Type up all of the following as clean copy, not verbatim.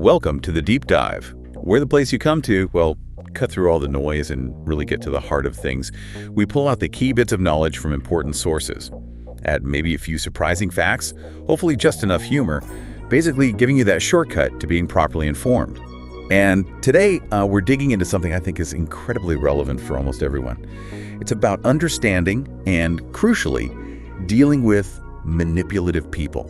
Welcome to the Deep Dive. We're the place you come to, well, cut through all the noise and really get to the heart of things. We pull out the key bits of knowledge from important sources. Add maybe a few surprising facts, hopefully just enough humor, basically giving you that shortcut to being properly informed. And today, we're digging into something I think is incredibly relevant for almost everyone. It's about understanding and, crucially, dealing with manipulative people.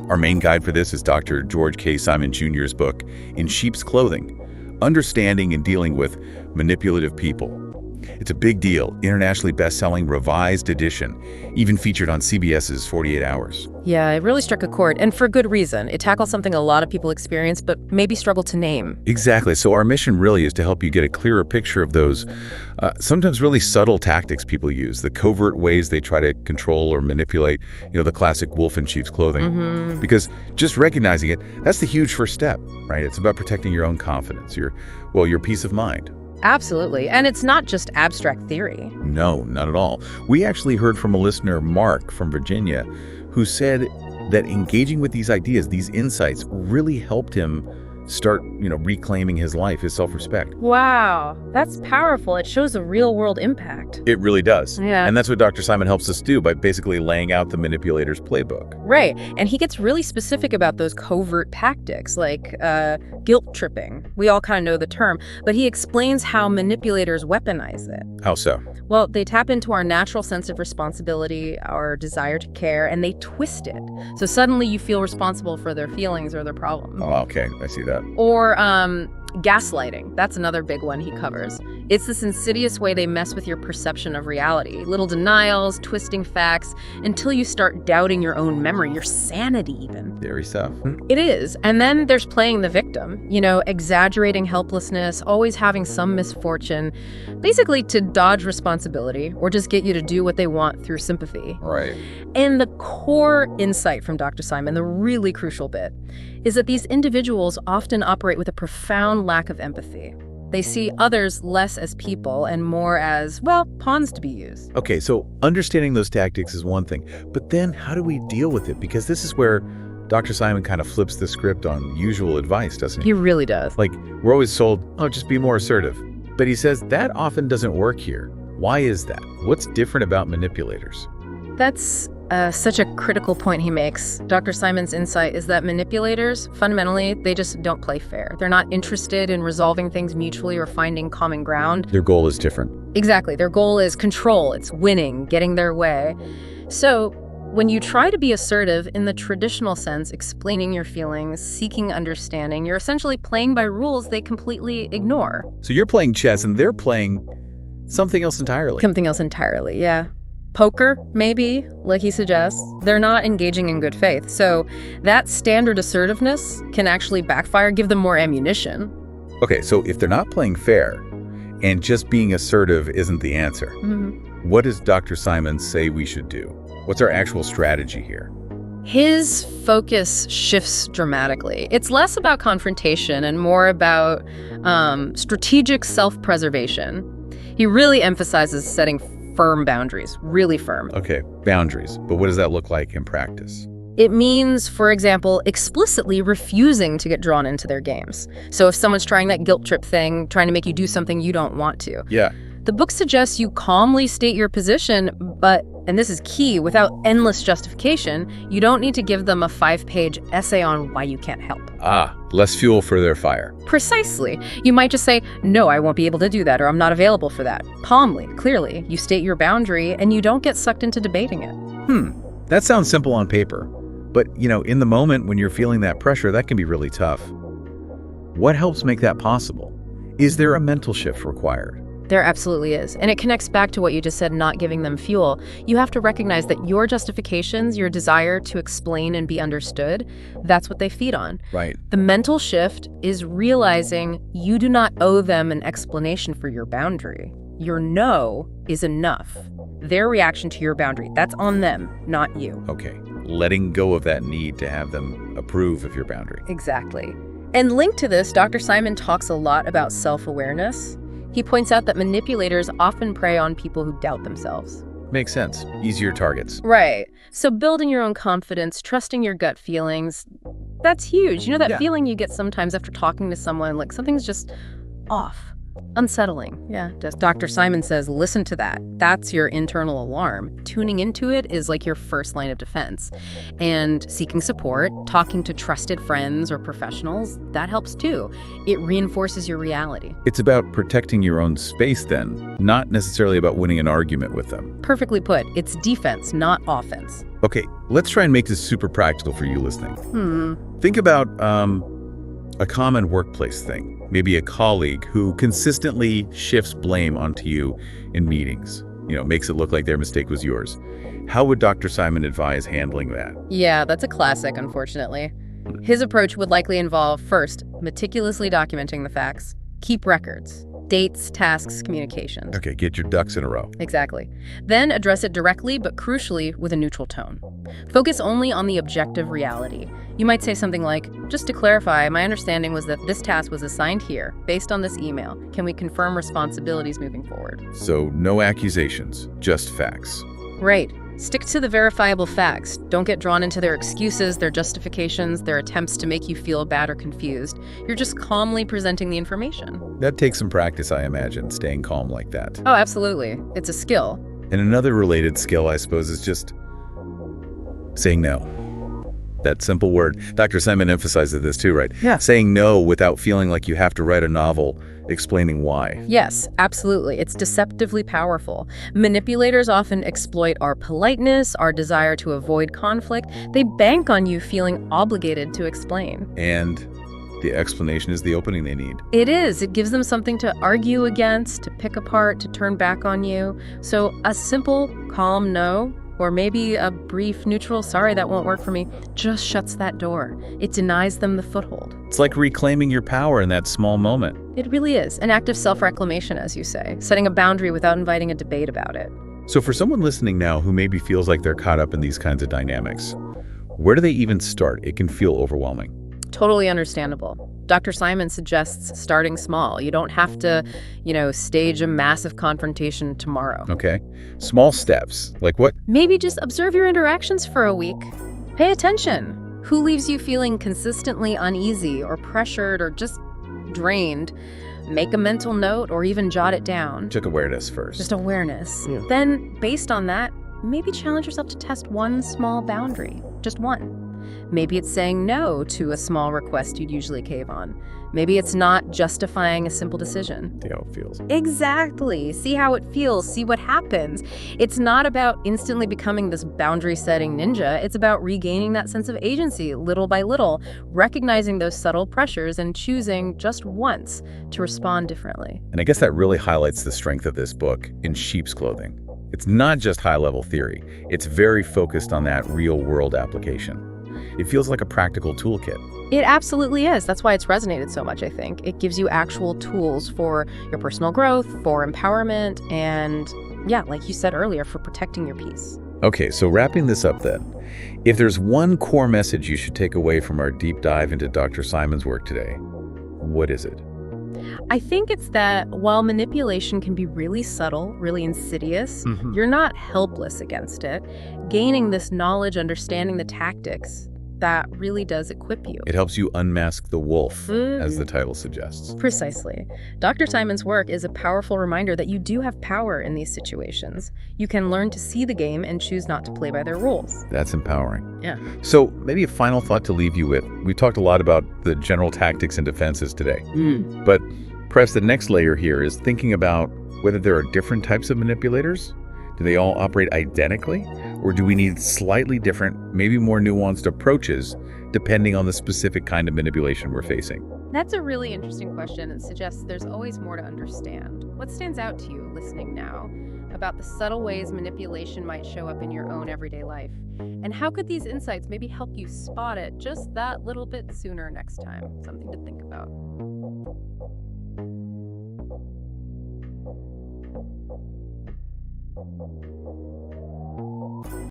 Our main guide for this is Dr. George K. Simon Jr.'s book, In Sheep's Clothing, Understanding and Dealing with Manipulative People. It's a big deal, internationally best-selling revised edition, even featured on CBS's 48 Hours. Yeah, it really struck a chord, and for good reason. It tackles something a lot of people experience, but maybe struggle to name. Exactly. So our mission really is to help you get a clearer picture of those sometimes really subtle tactics people use, the covert ways they try to control or manipulate, the classic wolf in sheep's clothing. Because just recognizing it, that's the huge first step, right? It's about protecting your own confidence, your peace of mind. Absolutely. And it's not just abstract theory. No, not at all. We actually heard from a listener, Mark from Virginia, who said that engaging with these ideas, these insights, really helped him start, reclaiming his life, his self-respect. Wow, that's powerful. It shows a real-world impact. It really does. Yeah. And that's what Dr. Simon helps us do by basically laying out the manipulator's playbook. Right. And he gets really specific about those covert tactics, like guilt tripping. We all kind of know the term, but he explains how manipulators weaponize it. How so? Well, they tap into our natural sense of responsibility, our desire to care, and they twist it. So suddenly you feel responsible for their feelings or their problems. Oh, okay. I see that. Or gaslighting. That's another big one he covers. It's this insidious way they mess with your perception of reality. Little denials, twisting facts, until you start doubting your own memory, your sanity even. Scary stuff. It is. And then there's playing the victim, exaggerating helplessness, always having some misfortune, basically to dodge responsibility or just get you to do what they want through sympathy. Right. And the core insight from Dr. Simon, the really crucial bit, is that these individuals often operate with a profound lack of empathy. They see others less as people and more as, pawns to be used. Okay, so understanding those tactics is one thing, but then how do we deal with it? Because this is where Dr. Simon kind of flips the script on usual advice, doesn't he? He really does. Like, we're always told, just be more assertive. But he says that often doesn't work here. Why is that? What's different about manipulators? That's such a critical point he makes. Dr. Simon's insight is that manipulators, fundamentally, they just don't play fair. They're not interested in resolving things mutually or finding common ground. Their goal is different. Exactly. Their goal is control. It's winning, getting their way. So when you try to be assertive in the traditional sense, explaining your feelings, seeking understanding, you're essentially playing by rules they completely ignore. So you're playing chess and they're playing something else entirely. Something else entirely, yeah. Poker, maybe, like he suggests. They're not engaging in good faith. So that standard assertiveness can actually backfire, give them more ammunition. Okay, so if they're not playing fair and just being assertive isn't the answer, what does Dr. Simon say we should do? What's our actual strategy here? His focus shifts dramatically. It's less about confrontation and more about strategic self-preservation. He really emphasizes setting firm boundaries, really firm. Okay, boundaries. But what does that look like in practice? It means, for example, explicitly refusing to get drawn into their games. So if someone's trying that guilt trip thing, trying to make you do something you don't want to. Yeah. The book suggests you calmly state your position, but, and this is key, without endless justification, you don't need to give them a 5-page essay on why you can't help. Less fuel for their fire. Precisely. You might just say, no, I won't be able to do that, or I'm not available for that. Calmly, clearly, you state your boundary, and you don't get sucked into debating it. That sounds simple on paper. But, in the moment when you're feeling that pressure, that can be really tough. What helps make that possible? Is there a mental shift required? There absolutely is. And it connects back to what you just said, not giving them fuel. You have to recognize that your justifications, your desire to explain and be understood, that's what they feed on. Right. The mental shift is realizing you do not owe them an explanation for your boundary. Your no is enough. Their reaction to your boundary, that's on them, not you. Okay. Letting go of that need to have them approve of your boundary. Exactly. And linked to this, Dr. Simon talks a lot about self-awareness. He points out that manipulators often prey on people who doubt themselves. Makes sense. Easier targets. Right. So building your own confidence, trusting your gut feelings, That's huge. You know that Yeah. feeling you get sometimes after talking to someone, like something's just off, unsettling. Yeah. Dr. Simon says, listen to that. That's your internal alarm. Tuning into it is like your first line of defense. And seeking support, talking to trusted friends or professionals, that helps too. It reinforces your reality. It's about protecting your own space then, not necessarily about winning an argument with them. Perfectly put. It's defense, not offense. Okay, let's try and make this super practical for you listening. Think about a common workplace thing. Maybe a colleague who consistently shifts blame onto you in meetings, makes it look like their mistake was yours. How would Dr. Simon advise handling that? Yeah, that's a classic, unfortunately. His approach would likely involve, first, meticulously documenting the facts. Keep records. Dates, tasks, communications. Okay, get your ducks in a row. Exactly. Then address it directly, but crucially with a neutral tone. Focus only on the objective reality. You might say something like, just to clarify, my understanding was that this task was assigned here, based on this email. Can we confirm responsibilities moving forward? So no accusations, just facts. Right. Stick to the verifiable facts. Don't get drawn into their excuses, their justifications, their attempts to make you feel bad or confused. You're just calmly presenting the information. That takes some practice, I imagine, staying calm like that. Oh, absolutely. It's a skill. And another related skill, I suppose, is just saying no. That simple word. Dr. Simon emphasizes this too, right? Yeah. Saying no without feeling like you have to write a novel explaining why. Yes, absolutely. It's deceptively powerful. Manipulators often exploit our politeness, our desire to avoid conflict. They bank on you feeling obligated to explain. And the explanation is the opening they need. It is. It gives them something to argue against, to pick apart, to turn back on you. So a simple, calm no, or maybe a brief, neutral, sorry, that won't work for me, just shuts that door. It denies them the foothold. It's like reclaiming your power in that small moment. It really is. An act of self-reclamation, as you say, setting a boundary without inviting a debate about it. So for someone listening now who maybe feels like they're caught up in these kinds of dynamics, where do they even start? It can feel overwhelming. Totally understandable. Dr. Simon suggests starting small. You don't have to, stage a massive confrontation tomorrow. Okay. Small steps. Like what? Maybe just observe your interactions for a week. Pay attention. Who leaves you feeling consistently uneasy or pressured or just drained? Make a mental note or even jot it down. Check awareness first. Just awareness. Yeah. Then, based on that, maybe challenge yourself to test one small boundary. Just one. Maybe it's saying no to a small request you'd usually cave on. Maybe it's not justifying a simple decision. See how it feels. Exactly. See how it feels. See what happens. It's not about instantly becoming this boundary-setting ninja. It's about regaining that sense of agency little by little, recognizing those subtle pressures and choosing just once to respond differently. And I guess that really highlights the strength of this book in sheep's clothing. It's not just high-level theory. It's very focused on that real-world application. It feels like a practical toolkit. It absolutely is. That's why it's resonated so much, I think. It gives you actual tools for your personal growth, for empowerment, and yeah, like you said earlier, for protecting your peace. Okay, so wrapping this up then, if there's one core message you should take away from our deep dive into Dr. Simon's work today, what is it? I think it's that while manipulation can be really subtle, really insidious, you're not helpless against it. Gaining this knowledge, understanding the tactics, that really does equip you. It helps you unmask the wolf, as the title suggests. Precisely. Dr. Simon's work is a powerful reminder that you do have power in these situations. You can learn to see the game and choose not to play by their rules. That's empowering. Yeah. So maybe a final thought to leave you with. We talked a lot about the general tactics and defenses today. But perhaps the next layer here is thinking about whether there are different types of manipulators. Do they all operate identically? Or do we need slightly different, maybe more nuanced approaches depending on the specific kind of manipulation we're facing? That's a really interesting question and suggests there's always more to understand. What stands out to you listening now about the subtle ways manipulation might show up in your own everyday life? And how could these insights maybe help you spot it just that little bit sooner next time? Something to think about.